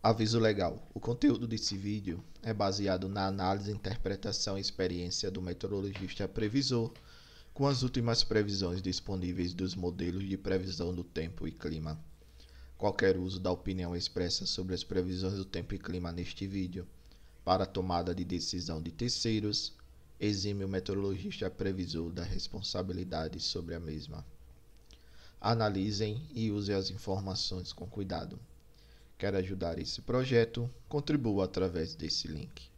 Aviso legal: o conteúdo desse vídeo é baseado na análise, interpretação e experiência do meteorologista previsor com as últimas previsões disponíveis dos modelos de previsão do tempo e clima. Qualquer uso da opinião expressa sobre as previsões do tempo e clima neste vídeo para tomada de decisão de terceiros exime o meteorologista previsor da responsabilidade sobre a mesma. Analisem e usem as informações com cuidado. Quer ajudar esse projeto? Contribua através desse link.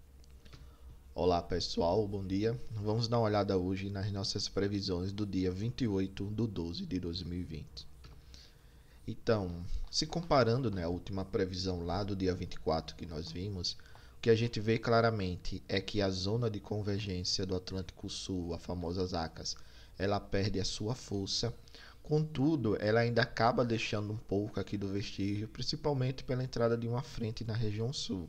Olá pessoal, bom dia. Vamos dar uma olhada hoje nas nossas previsões do dia 28 de 12 de 2020. Então, se comparando, a última previsão lá do dia 24 que nós vimos, o que a gente vê claramente é que a zona de convergência do Atlântico Sul, a famosa ZACAS, ela perde a sua força. Contudo, ela ainda acaba deixando um pouco aqui do vestígio, principalmente pela entrada de uma frente na região sul.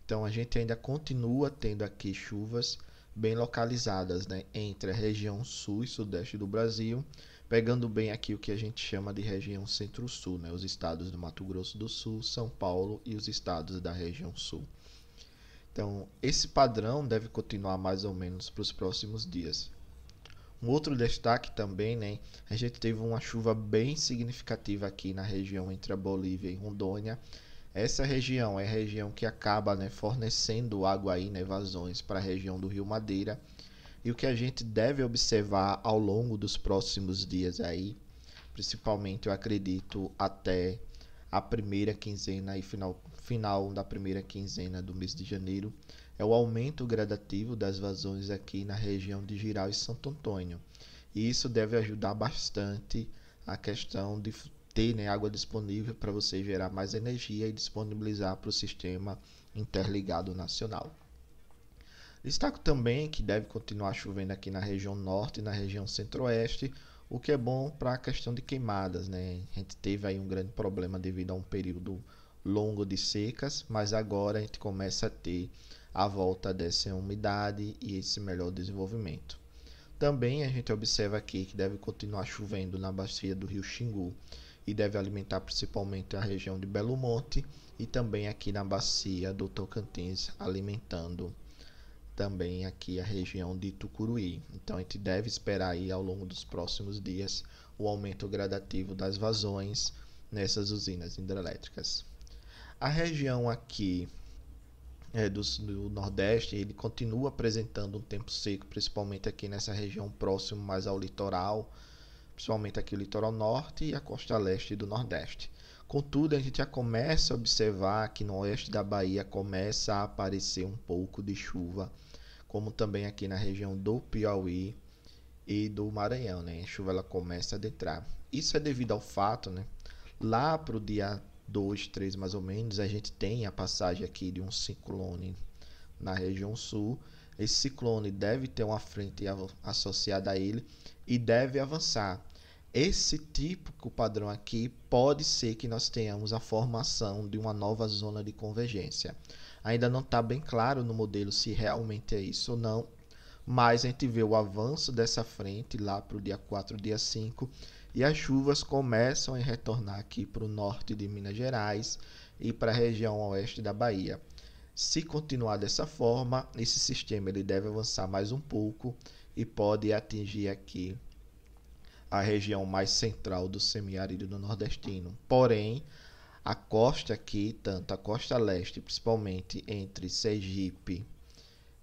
Então, a gente ainda continua tendo aqui chuvas bem localizadas, entre a região sul e sudeste do Brasil, pegando bem aqui o que a gente chama de região centro-sul, os estados do Mato Grosso do Sul, São Paulo e os estados da região sul. Então, esse padrão deve continuar mais ou menos para os próximos dias. Um outro destaque também, a gente teve uma chuva bem significativa aqui na região entre a Bolívia e Rondônia. Essa região é a região que acaba fornecendo água aí, vazões para a região do Rio Madeira. E o que a gente deve observar ao longo dos próximos dias aí, principalmente eu acredito até a primeira quinzena e final da primeira quinzena do mês de janeiro, é o aumento gradativo das vazões aqui na região de Jirau e Santo Antônio. E isso deve ajudar bastante a questão de ter água disponível para você gerar mais energia e disponibilizar para o sistema interligado nacional. Destaco também que deve continuar chovendo aqui na região norte e na região centro-oeste, o que é bom para a questão de queimadas. A gente teve aí um grande problema devido a um período longo de secas, mas agora a gente começa a ter a volta dessa umidade e esse melhor desenvolvimento. Também a gente observa aqui que deve continuar chovendo na bacia do rio Xingu e deve alimentar principalmente a região de Belo Monte e também aqui na bacia do Tocantins, alimentando também aqui a região de Tucuruí. Então a gente deve esperar aí ao longo dos próximos dias o aumento gradativo das vazões nessas usinas hidrelétricas. A região aqui do Nordeste, ele continua apresentando um tempo seco, principalmente aqui nessa região próximo mais ao litoral, principalmente aqui o litoral norte e a costa leste do Nordeste. Contudo, a gente já começa a observar que no oeste da Bahia começa a aparecer um pouco de chuva, como também aqui na região do Piauí e do Maranhão, A chuva ela começa a adentrar. Isso é devido ao fato, lá para o dia 2, 3 mais ou menos, a gente tem a passagem aqui de um ciclone na região sul. Esse ciclone deve ter uma frente associada a ele e deve avançar. Esse típico padrão aqui pode ser que nós tenhamos a formação de uma nova zona de convergência. Ainda não está bem claro no modelo se realmente é isso ou não, mas a gente vê o avanço dessa frente lá para o dia 4, dia 5, e as chuvas começam a retornar aqui para o norte de Minas Gerais e para a região oeste da Bahia. Se continuar dessa forma, esse sistema ele deve avançar mais um pouco e pode atingir aqui a região mais central do semiárido nordestino. Porém, a costa aqui, tanto a costa leste, principalmente entre Sergipe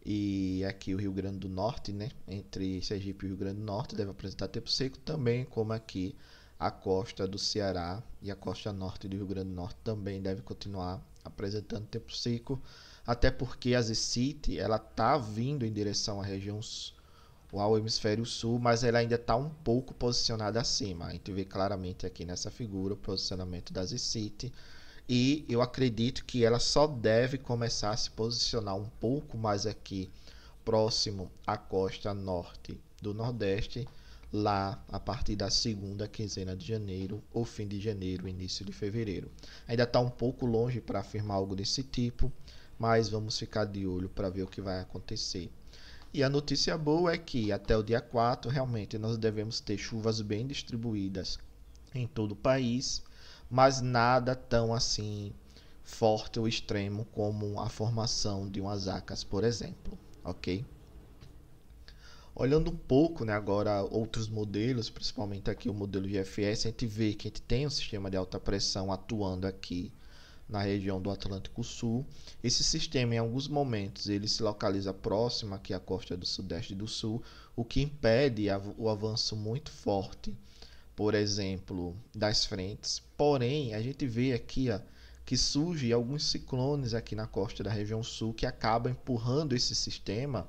e aqui o Rio Grande do Norte, entre Sergipe e o Rio Grande do Norte, deve apresentar tempo seco, também como aqui a costa do Ceará e a costa norte do Rio Grande do Norte também deve continuar apresentando tempo seco, até porque a Zecite ela está vindo em direção à região ao hemisfério sul, mas ela ainda está um pouco posicionada acima. A gente vê claramente aqui nessa figura o posicionamento da Zecite, e eu acredito que ela só deve começar a se posicionar um pouco mais aqui próximo à costa norte do Nordeste, lá a partir da segunda quinzena de janeiro, ou fim de janeiro, início de fevereiro. Ainda está um pouco longe para afirmar algo desse tipo, mas vamos ficar de olho para ver o que vai acontecer. E a notícia boa é que até o dia 4 realmente nós devemos ter chuvas bem distribuídas em todo o país, mas nada tão assim forte ou extremo, como a formação de umas acas, por exemplo, ok? Olhando um pouco, né, agora outros modelos, principalmente aqui o modelo GFS, a gente vê que a gente tem um sistema de alta pressão atuando aqui na região do Atlântico Sul. Esse sistema, em alguns momentos, ele se localiza próximo aqui à costa do Sudeste e do Sul, o que impede o avanço muito forte, por exemplo, das frentes. Porém, a gente vê aqui que surgem alguns ciclones aqui na costa da região sul que acabam empurrando esse sistema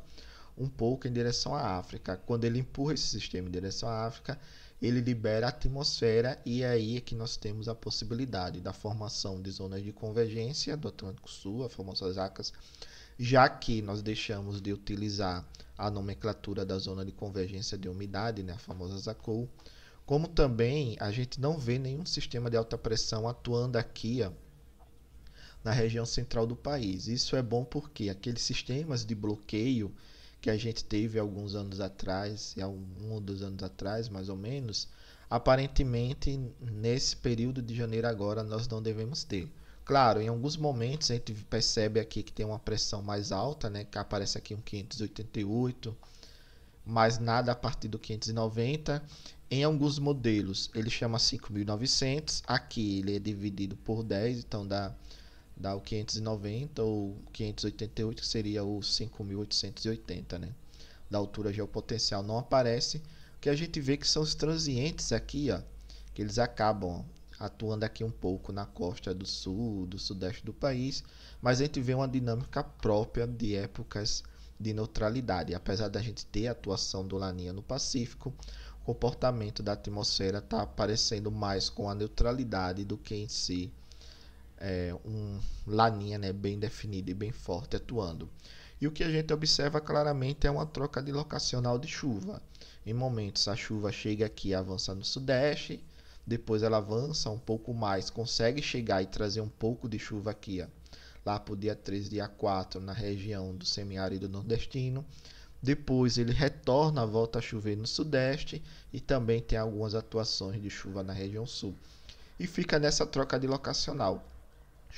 um pouco em direção à África. Quando ele empurra esse sistema em direção à África, ele libera a atmosfera e é aí que nós temos a possibilidade da formação de zonas de convergência do Atlântico Sul, as famosas ACAS, já que nós deixamos de utilizar a nomenclatura da zona de convergência de umidade, né, a famosa ZACOU, como também a gente não vê nenhum sistema de alta pressão atuando aqui na região central do país. Isso é bom porque aqueles sistemas de bloqueio que a gente teve alguns anos atrás, há um ou 2 anos atrás, mais ou menos, aparentemente nesse período de janeiro agora nós não devemos ter. Claro, em alguns momentos a gente percebe aqui que tem uma pressão mais alta, né, que aparece aqui um 588, mas nada a partir do 590. Em alguns modelos ele chama 5.900, aqui ele é dividido por 10, então dá o 590 ou 588, que seria o 5.880, né? Da altura geopotencial não aparece, que a gente vê que são os transientes aqui, que eles acabam atuando aqui um pouco na costa do sul, do sudeste do país, mas a gente vê uma dinâmica própria de épocas de neutralidade. Apesar da gente ter a atuação do Laninha no Pacífico, o comportamento da atmosfera está parecendo mais com a neutralidade do que em si um laninha, né, bem definido e bem forte atuando. E o que a gente observa claramente é uma troca de locacional de chuva. Em momentos a chuva chega aqui e avança no sudeste, depois ela avança um pouco mais, consegue chegar e trazer um pouco de chuva aqui, lá para o dia 3, dia 4, na região do semiárido nordestino. Depois ele retorna, volta a chover no sudeste e também tem algumas atuações de chuva na região sul. E fica nessa troca de locacional.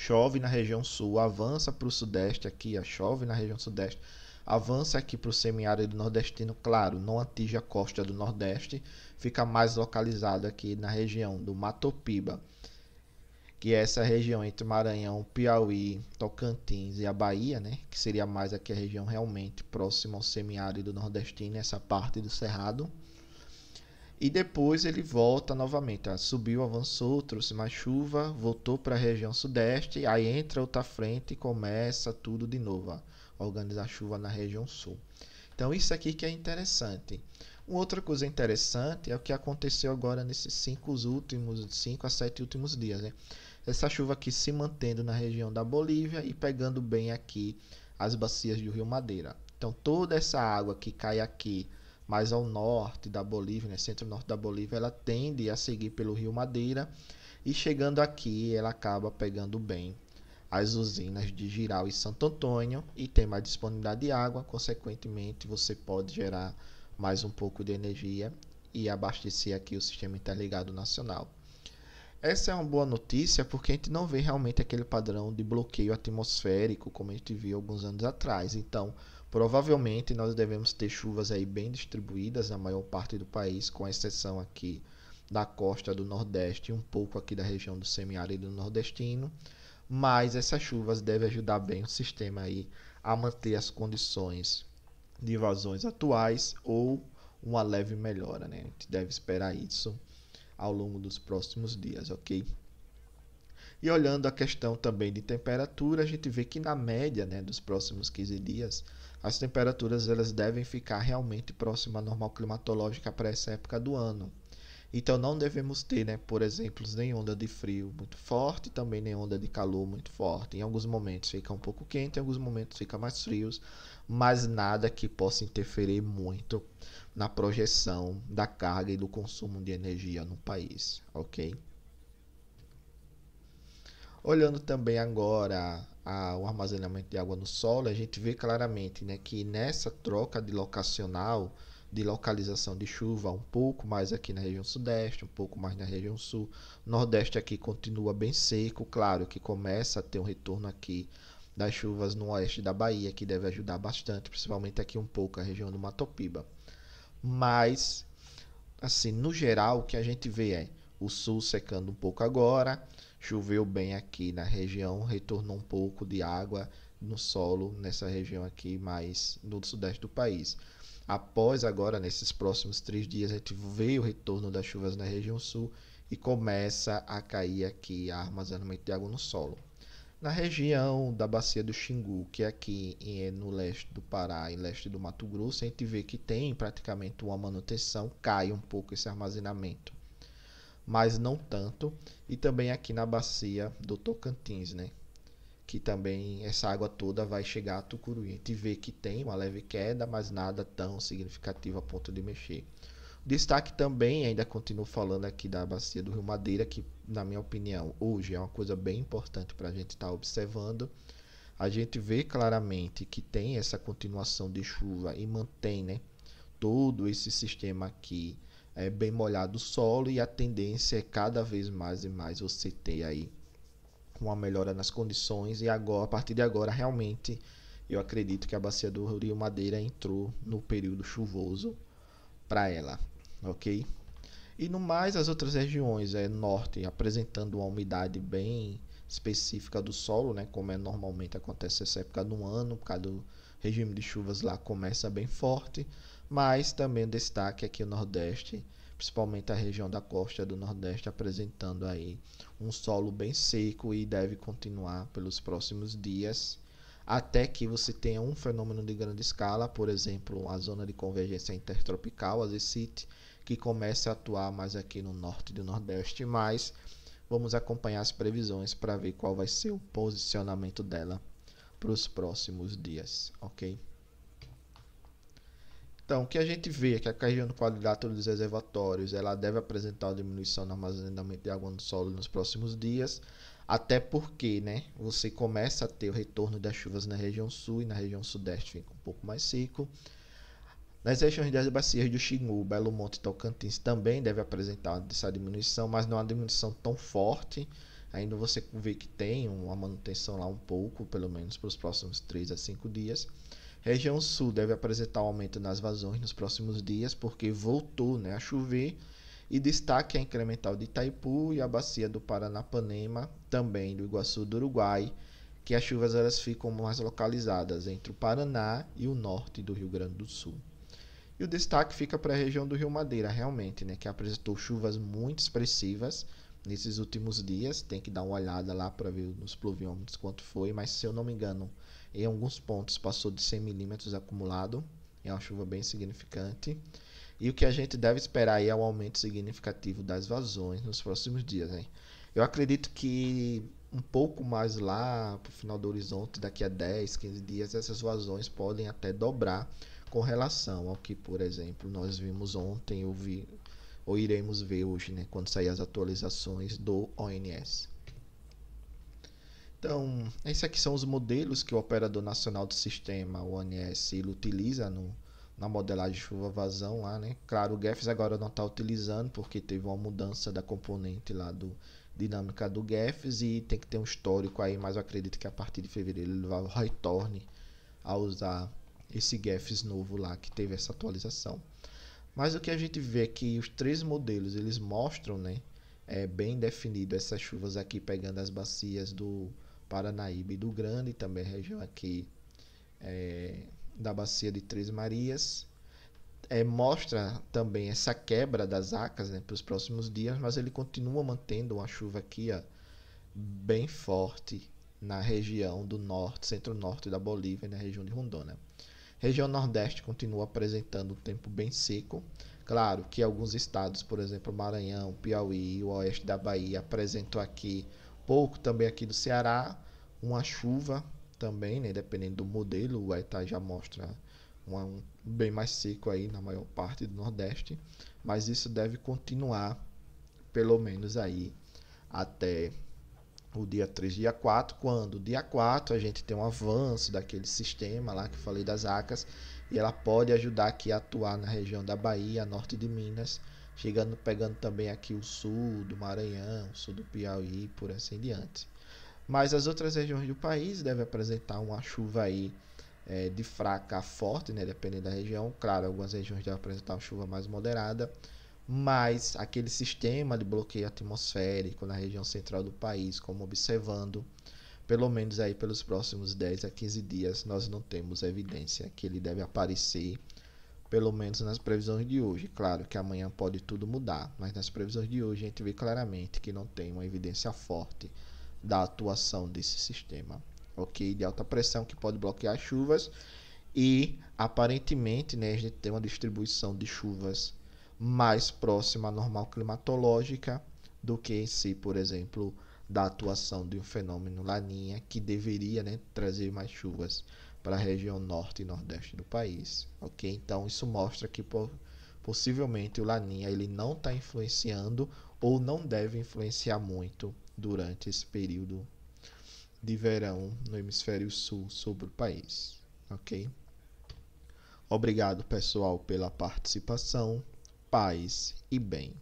Chove na região sul, avança para o sudeste aqui, chove na região sudeste, avança aqui para o semiárido nordestino, claro, não atinge a costa do nordeste, fica mais localizado aqui na região do Matopiba, que é essa região entre Maranhão, Piauí, Tocantins e a Bahia, né, que seria mais aqui a região realmente próxima ao semiárido nordestino, essa parte do cerrado. E depois ele volta novamente, subiu, avançou, trouxe mais chuva, voltou para a região sudeste, aí entra outra frente e começa tudo de novo, a organizar chuva na região sul. Então isso aqui que é interessante. Uma outra coisa interessante é o que aconteceu agora nesses 5 a 7 últimos dias, né? Essa chuva aqui se mantendo na região da Bolívia e pegando bem aqui as bacias do Rio Madeira. Então toda essa água que cai aqui mais ao norte da Bolívia, né, centro-norte da Bolívia, ela tende a seguir pelo Rio Madeira e chegando aqui ela acaba pegando bem as usinas de Jirau e Santo Antônio e tem mais disponibilidade de água, consequentemente você pode gerar mais um pouco de energia e abastecer aqui o sistema interligado nacional. Essa é uma boa notícia porque a gente não vê realmente aquele padrão de bloqueio atmosférico como a gente viu alguns anos atrás. Então, provavelmente nós devemos ter chuvas aí bem distribuídas na maior parte do país, com exceção aqui da costa do Nordeste e um pouco aqui da região do semiárido nordestino. Mas essas chuvas devem ajudar bem o sistema aí a manter as condições de vazões atuais ou uma leve melhora, né? A gente deve esperar isso ao longo dos próximos dias, ok? E olhando a questão também de temperatura, a gente vê que na média, né, dos próximos 15 dias, as temperaturas elas devem ficar realmente próximas à normal climatológica para essa época do ano. Então não devemos ter, né, por exemplo, nem onda de frio muito forte, também nem onda de calor muito forte. Em alguns momentos fica um pouco quente, em alguns momentos fica mais frios, mas nada que possa interferir muito na projeção da carga e do consumo de energia no país, ok? Olhando também agora o armazenamento de água no solo, a gente vê claramente, né, que nessa troca de locacional de localização de chuva, um pouco mais aqui na região sudeste, um pouco mais na região sul. Nordeste aqui continua bem seco, claro que começa a ter um retorno aqui das chuvas no oeste da Bahia, que deve ajudar bastante, principalmente aqui um pouco a região do Matopiba. Mas, assim, no geral, o que a gente vê é o sul secando um pouco agora, choveu bem aqui na região, retornou um pouco de água no solo nessa região aqui, mais no sudeste do país. Após agora, nesses próximos 3 dias, a gente vê o retorno das chuvas na região sul e começa a cair aqui armazenamento de água no solo. Na região da bacia do Xingu, que é aqui no leste do Pará e leste do Mato Grosso, a gente vê que tem praticamente uma manutenção, cai um pouco esse armazenamento, mas não tanto. E também aqui na bacia do Tocantins, né? Que também essa água toda vai chegar a Tucuruí. A gente vê que tem uma leve queda, mas nada tão significativo a ponto de mexer. Destaque também, ainda continuo falando aqui da bacia do Rio Madeira, que na minha opinião hoje é uma coisa bem importante para a gente estar observando. A gente vê claramente que tem essa continuação de chuva e mantém, né, todo esse sistema aqui bem molhado o solo, e a tendência é cada vez mais e mais você ter aí uma melhora nas condições, e agora, a partir de agora realmente eu acredito que a bacia do Rio Madeira entrou no período chuvoso para ela, ok? E no mais, as outras regiões norte apresentando uma umidade bem específica do solo, né, como normalmente acontece nessa época do ano, por causa do regime de chuvas lá começa bem forte, mas também destaque aqui o Nordeste, principalmente a região da costa do Nordeste, apresentando aí um solo bem seco e deve continuar pelos próximos dias, até que você tenha um fenômeno de grande escala, por exemplo, a zona de convergência intertropical, a ZCIT, que comece a atuar mais aqui no norte e do Nordeste, mas vamos acompanhar as previsões para ver qual vai ser o posicionamento dela para os próximos dias, ok? Então, o que a gente vê é que a região do quadrilátero dos reservatórios ela deve apresentar uma diminuição no armazenamento de água no solo nos próximos dias, até porque, né, você começa a ter o retorno das chuvas na região sul e na região sudeste fica um pouco mais seco. Nas regiões das bacias do Xingu, Belo Monte e Tocantins também deve apresentar essa diminuição, mas não é uma diminuição tão forte. Ainda você vê que tem uma manutenção lá um pouco, pelo menos para os próximos 3 a 5 dias. Região sul deve apresentar um aumento nas vazões nos próximos dias, porque voltou, né, a chover. E destaque a incremental de Itaipu e a bacia do Paranapanema, também do Iguaçu do Uruguai, que as chuvas elas ficam mais localizadas entre o Paraná e o norte do Rio Grande do Sul. E o destaque fica para a região do Rio Madeira, realmente, né, que apresentou chuvas muito expressivas nesses últimos dias. Tem que dar uma olhada lá para ver nos pluviômetros quanto foi, mas se eu não me engano, em alguns pontos passou de 100 milímetros acumulado. É uma chuva bem significante. E o que a gente deve esperar aí é um aumento significativo das vazões nos próximos dias, né? Eu acredito que um pouco mais lá para o final do horizonte, daqui a 10, 15 dias, essas vazões podem até dobrar com relação ao que, por exemplo, nós vimos ontem ou iremos ver hoje, né, quando sair as atualizações do ONS. Então, esses aqui são os modelos que o Operador Nacional do Sistema, o ONS, ele utiliza na modelagem de chuva-vazão lá, né? Claro, o GEFS agora não está utilizando porque teve uma mudança da componente lá do dinâmica do GEFS e tem que ter um histórico aí, mas eu acredito que a partir de fevereiro ele retorne a usar esse GEFS novo lá que teve essa atualização. Mas o que a gente vê é que os 3 modelos eles mostram, né, bem definido essas chuvas aqui pegando as bacias do Paranaíba e do Grande, também a região aqui da bacia de Três Marias. Mostra também essa quebra das acas, né, para os próximos dias, mas ele continua mantendo uma chuva aqui bem forte na região do norte, centro-norte da Bolívia e na região de Rondônia. Região Nordeste continua apresentando um tempo bem seco. Claro que alguns estados, por exemplo, Maranhão, Piauí e o oeste da Bahia apresentam aqui pouco, também aqui do Ceará, uma chuva também, né, dependendo do modelo, o ETA já mostra um bem mais seco aí na maior parte do Nordeste, mas isso deve continuar pelo menos aí até o dia 3, dia 4, quando dia 4 a gente tem um avanço daquele sistema lá que eu falei das ACAS, e ela pode ajudar aqui a atuar na região da Bahia, norte de Minas, pegando também aqui o sul do Maranhão, o sul do Piauí, por assim diante. Mas as outras regiões do país devem apresentar uma chuva aí de fraca a forte, né, dependendo da região. Claro, algumas regiões devem apresentar uma chuva mais moderada, mas aquele sistema de bloqueio atmosférico na região central do país, como observando, pelo menos aí pelos próximos 10 a 15 dias, nós não temos evidência que ele deve aparecer, pelo menos nas previsões de hoje. Claro que amanhã pode tudo mudar, mas nas previsões de hoje a gente vê claramente que não tem uma evidência forte da atuação desse sistema, ok? De alta pressão que pode bloquear as chuvas e aparentemente, né, a gente tem uma distribuição de chuvas mais próxima à normal climatológica do que em si, por exemplo, da atuação de um fenômeno Laninha que deveria, né, trazer mais chuvas para a região norte e nordeste do país, ok? Então isso mostra que possivelmente o Laninha ele não está influenciando ou não deve influenciar muito durante esse período de verão no hemisfério sul sobre o país, ok? Obrigado, pessoal, pela participação. Paz e bem.